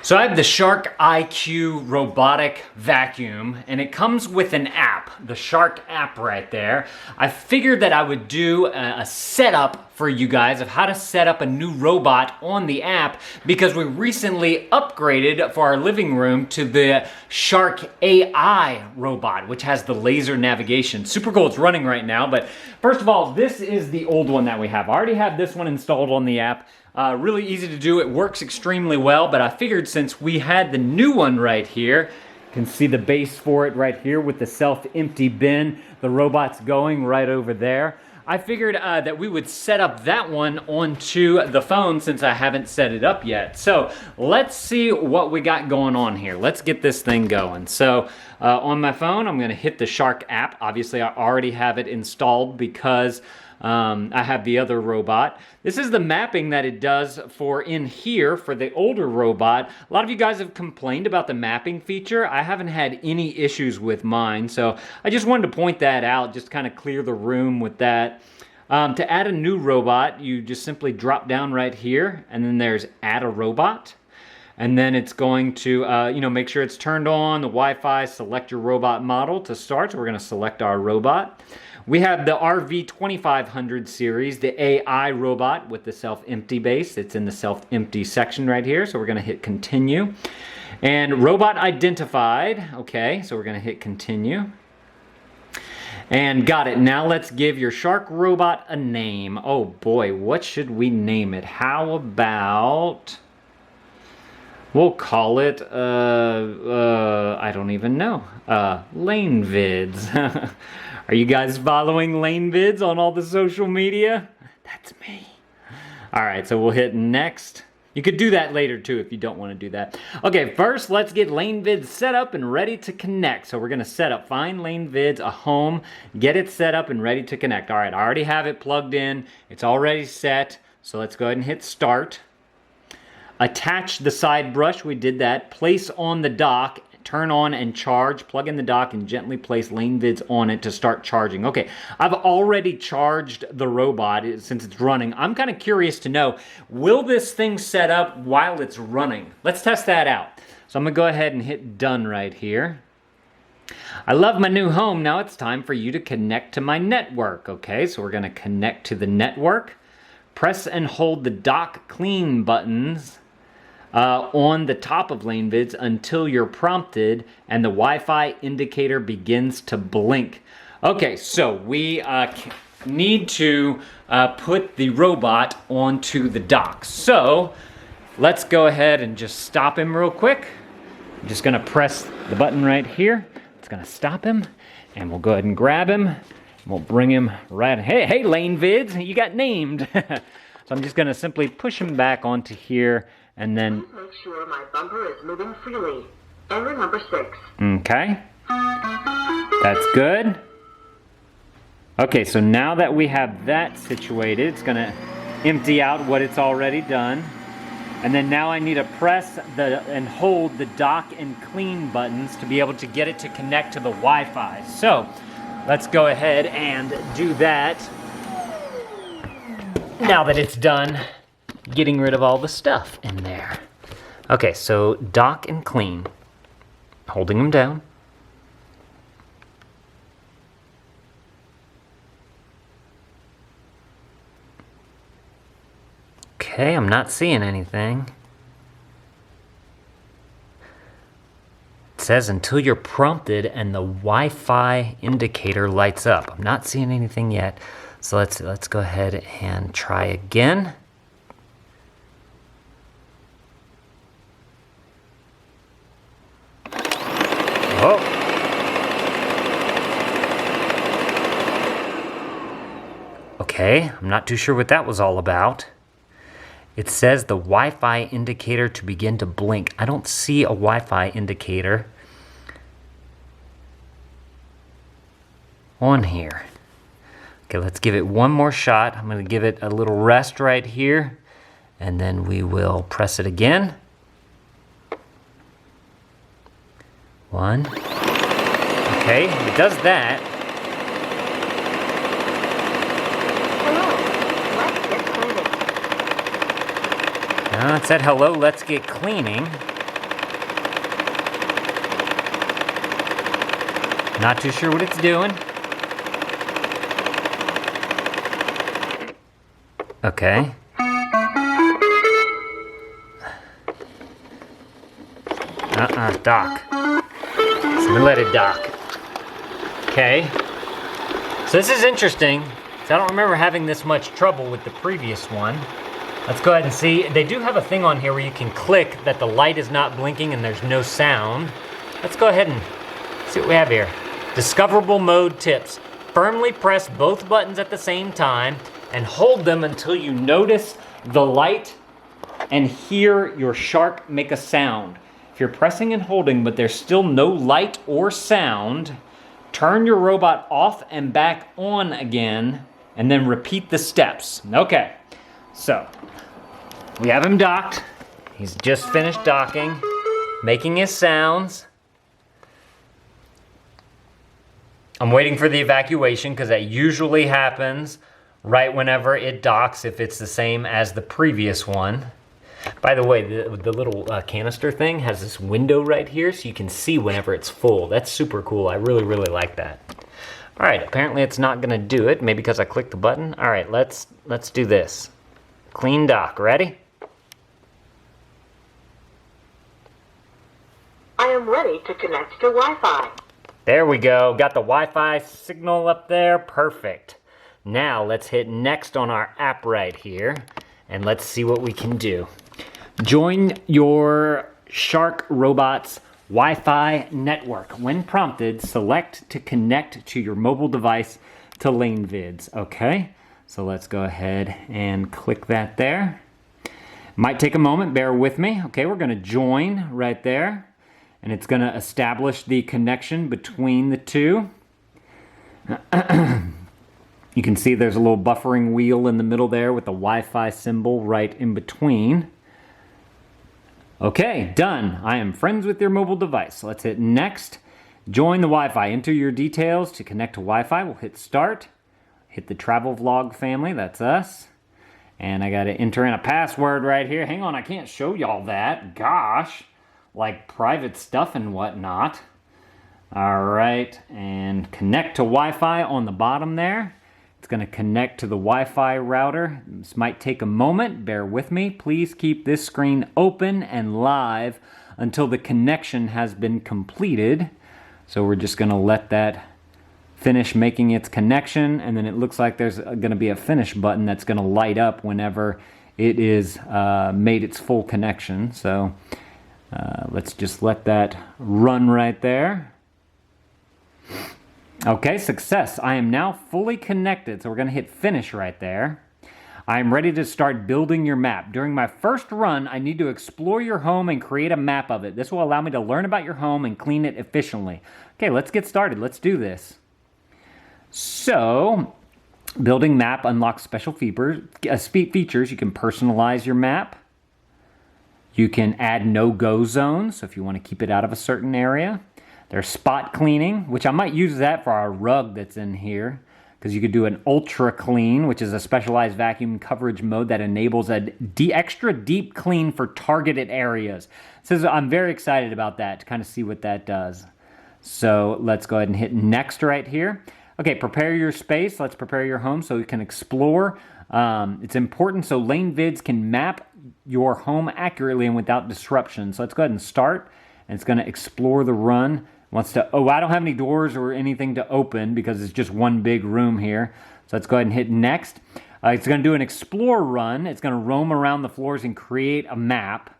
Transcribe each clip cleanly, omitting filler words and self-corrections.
So I have the Shark IQ robotic vacuum, and it comes with an app, the Shark app right there. I figured that I would do a setup for you guys of how to set up a new robot on the app, because we recently upgraded for our living room to the Shark AI robot, which has the laser navigation. Super cool, it's running right now, but first of all, this is the old one that we have. I already have this one installed on the app. Really easy to do, it works extremely well, but I figured since we had the new one right here, you can see the base for it right here with the self-empty bin, the robot's going right over there. I figured that we would set up that one onto the phone since I haven't set it up yet. So let's see what we got going on here. Let's get this thing going. So on my phone, I'm gonna hit the Shark app. Obviously, I already have it installed because I have the other robot. This is the mapping that it does for in here for the older robot. A lot of you guys have complained about the mapping feature. I haven't had any issues with mine, so I just wanted to point that out, just kind of clear the room with that. To add a new robot, you just simply drop down right here, and then there's Add a Robot. And then it's going to, make sure it's turned on, the Wi-Fi, select your robot model to start. So we're gonna select our robot. We have the RV2500 series, the AI robot with the self-empty base. It's in the self-empty section right here. So we're gonna hit continue. And robot identified, okay, so we're gonna hit continue. And got it, now let's give your Shark robot a name. Oh boy, what should we name it? How about... we'll call it, I don't even know, Lane Vids. Are you guys following Lane Vids on all the social media? That's me. All right, so we'll hit next. You could do that later too if you don't want to do that. Okay, first let's get Lane Vids set up and ready to connect. So we're gonna set up, find Lane Vids a home, get it set up and ready to connect. All right, I already have it plugged in. It's already set. So let's go ahead and hit start. Attach the side brush, we did that. Place on the dock, turn on and charge. Plug in the dock and gently place Lane Vids on it to start charging. Okay, I've already charged the robot since it's running. I'm kind of curious to know, will this thing set up while it's running? Let's test that out. So I'm gonna go ahead and hit done right here. I love my new home. Now it's time for you to connect to my network. Okay, so we're gonna connect to the network. Press and hold the dock clean buttons on the top of Lane Vids until you're prompted and the Wi-Fi indicator begins to blink. Okay, so we need to put the robot onto the dock. So let's go ahead and just stop him real quick. I'm just gonna press the button right here. It's gonna stop him, and we'll go ahead and grab him. We'll bring him right, hey Lane Vids, you got named. So I'm just gonna simply push him back onto here and then... please make sure my bumper is moving freely. Error number 6. Okay. That's good. Okay, so now that we have that situated, it's gonna empty out what it's already done. And then now I need to press and hold the dock and clean buttons to be able to get it to connect to the Wi-Fi. So let's go ahead and do that. Now that it's done, getting rid of all the stuff in there. Okay, so dock and clean. Holding them down. Okay, I'm not seeing anything. It says until you're prompted and the Wi-Fi indicator lights up. I'm not seeing anything yet. So let's go ahead and try again. Oh. Okay, I'm not too sure what that was all about. It says the Wi-Fi indicator to begin to blink. I don't see a Wi-Fi indicator on here. Okay, let's give it one more shot. I'm going to give it a little rest right here, and then we will press it again. 1. Okay, it does that. Hello, let's get cleaning. It said hello, let's get cleaning. Not too sure what it's doing. Okay. Dock. So we let it dock. Okay. So this is interesting. So I don't remember having this much trouble with the previous one. Let's go ahead and see. They do have a thing on here where you can click that the light is not blinking and there's no sound. Let's go ahead and see what we have here. Discoverable mode tips. Firmly press both buttons at the same time and hold them until you notice the light and hear your shark make a sound. If you're pressing and holding but there's still no light or sound, turn your robot off and back on again and then repeat the steps. Okay, so we have him docked. He's just finished docking, making his sounds. I'm waiting for the evacuation because that usually happens right whenever it docks if it's the same as the previous one. By the way, the little canister thing has this window right here so you can see whenever it's full. That's super cool. I really, really like that. All right, apparently it's not gonna do it, maybe because I clicked the button. All right, let's do this. Clean dock, ready? I am ready to connect to Wi-Fi. There we go, got the Wi-Fi signal up there, perfect. Now let's hit next on our app right here and let's see what we can do. Join your Shark Robot's Wi-Fi network. When prompted, select to connect to your mobile device to LaneVids. Okay, so let's go ahead and click that there. Might take a moment, bear with me. Okay, we're gonna join right there, and it's gonna establish the connection between the two. You can see there's a little buffering wheel in the middle there with the Wi-Fi symbol right in between. Okay, done. I am friends with your mobile device. Let's hit next. Join the Wi-Fi. Enter your details to connect to Wi-Fi. We'll hit start. Hit the travel vlog family. That's us. And I got to enter in a password right here. Hang on, I can't show y'all that. Gosh, like private stuff and whatnot. All right, and connect to Wi-Fi on the bottom there. It's going to connect to the Wi-Fi router. This might take a moment. Bear with me. Please keep this screen open and live until the connection has been completed. So we're just going to let that finish making its connection, and then it looks like there's going to be a finish button that's going to light up whenever it is made its full connection. So let's just let that run right there. Okay, success. I am now fully connected, so we're going to hit finish right there. I am ready to start building your map. During my first run, I need to explore your home and create a map of it. This will allow me to learn about your home and clean it efficiently. Okay, let's get started. Let's do this. So, building map unlocks special features. You can personalize your map. You can add no-go zones, so if you want to keep it out of a certain area. There's spot cleaning, which I might use that for our rug that's in here, because you could do an ultra clean, which is a specialized vacuum coverage mode that enables a extra deep clean for targeted areas. So I'm very excited about that to kind of see what that does. So let's go ahead and hit next right here. Okay, prepare your space. Let's prepare your home so you can explore. It's important so LaneVids can map your home accurately and without disruption. So let's go ahead and start. And it's going to explore the run. Oh, I don't have any doors or anything to open because it's just one big room here. So let's go ahead and hit next. It's going to do an explore run. It's going to roam around the floors and create a map.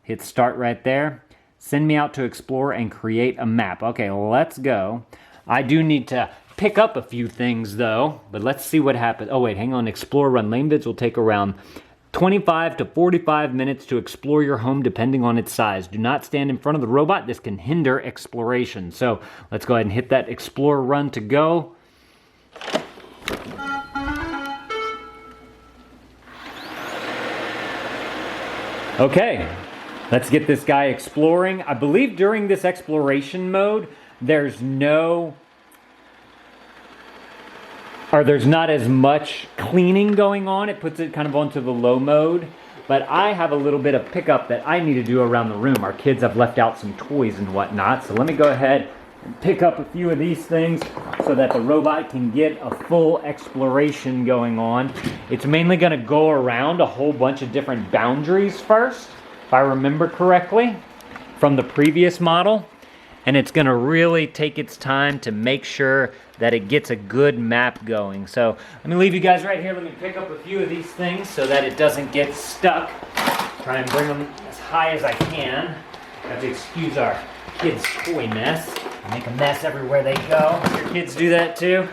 Hit start right there. Send me out to explore and create a map. Okay, let's go. I do need to pick up a few things though, but let's see what happens. Oh wait, hang on. Explore run. LaneVids will take around 25 to 45 minutes to explore your home depending on its size. Do not stand in front of the robot. This can hinder exploration. So let's go ahead and hit that explore run to go. Okay, let's get this guy exploring. I believe during this exploration mode, there's not as much cleaning going on. It puts it kind of onto the low mode. But I have a little bit of pickup that I need to do around the room. Our kids have left out some toys and whatnot. So let me go ahead and pick up a few of these things so that the robot can get a full exploration going on. It's mainly going to go around a whole bunch of different boundaries first, if I remember correctly, from the previous model. And it's going to really take its time to make sure that it gets a good map going. So let me leave you guys right here. Let me pick up a few of these things so that it doesn't get stuck. Try and bring them as high as I can. Have to excuse our kids' toy mess. They make a mess everywhere they go. Your kids do that too.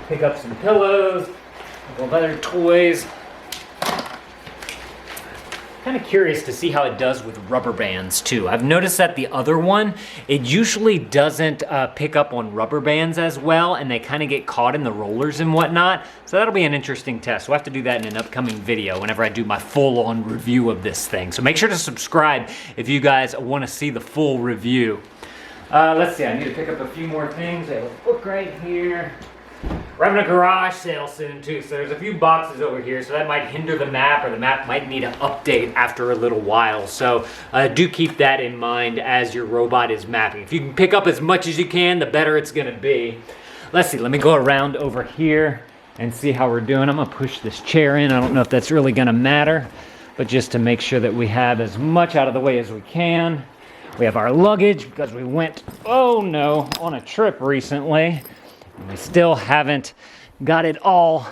Pick up some pillows, a couple of other toys. Kind of curious to see how it does with rubber bands too. I've noticed that the other one, it usually doesn't pick up on rubber bands as well, and they kind of get caught in the rollers and whatnot. So that'll be an interesting test. We'll have to do that in an upcoming video whenever I do my full-on review of this thing. So make sure to subscribe if you guys want to see the full review. Let's see, I need to pick up a few more things. I have a book right here. We're having a garage sale soon too, so there's a few boxes over here, so that might hinder the map, or the map might need an update after a little while. So do keep that in mind as your robot is mapping. If you can pick up as much as you can, the better it's gonna be. Let's see, let me go around over here and see how we're doing. I'm gonna push this chair in. I don't know if that's really gonna matter, but just to make sure that we have as much out of the way as we can. We have our luggage because we went, oh no, on a trip recently. We still haven't got it all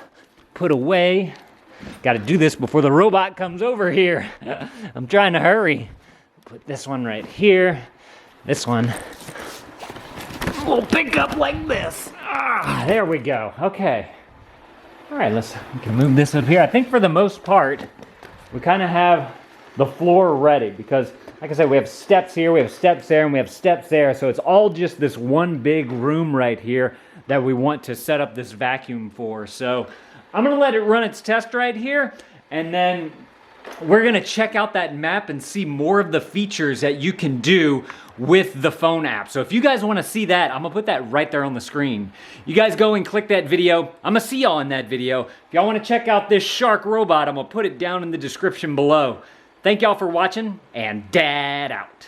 put away. Got to do this before the robot comes over here. I'm trying to hurry. Put this one right here. This one will pick up like this. Ah, there we go. Okay. All right, we can move this up here. I think for the most part, we kind of have the floor ready because, like I said, we have steps here, we have steps there, and we have steps there. So it's all just this one big room right here that we want to set up this vacuum for. So I'm gonna let it run its test right here, and then we're gonna check out that map and see more of the features that you can do with the phone app. So if you guys wanna see that, I'm gonna put that right there on the screen. You guys go and click that video. I'm gonna see y'all in that video. If y'all wanna check out this Shark robot, I'm gonna put it down in the description below. Thank y'all for watching, and Dad out.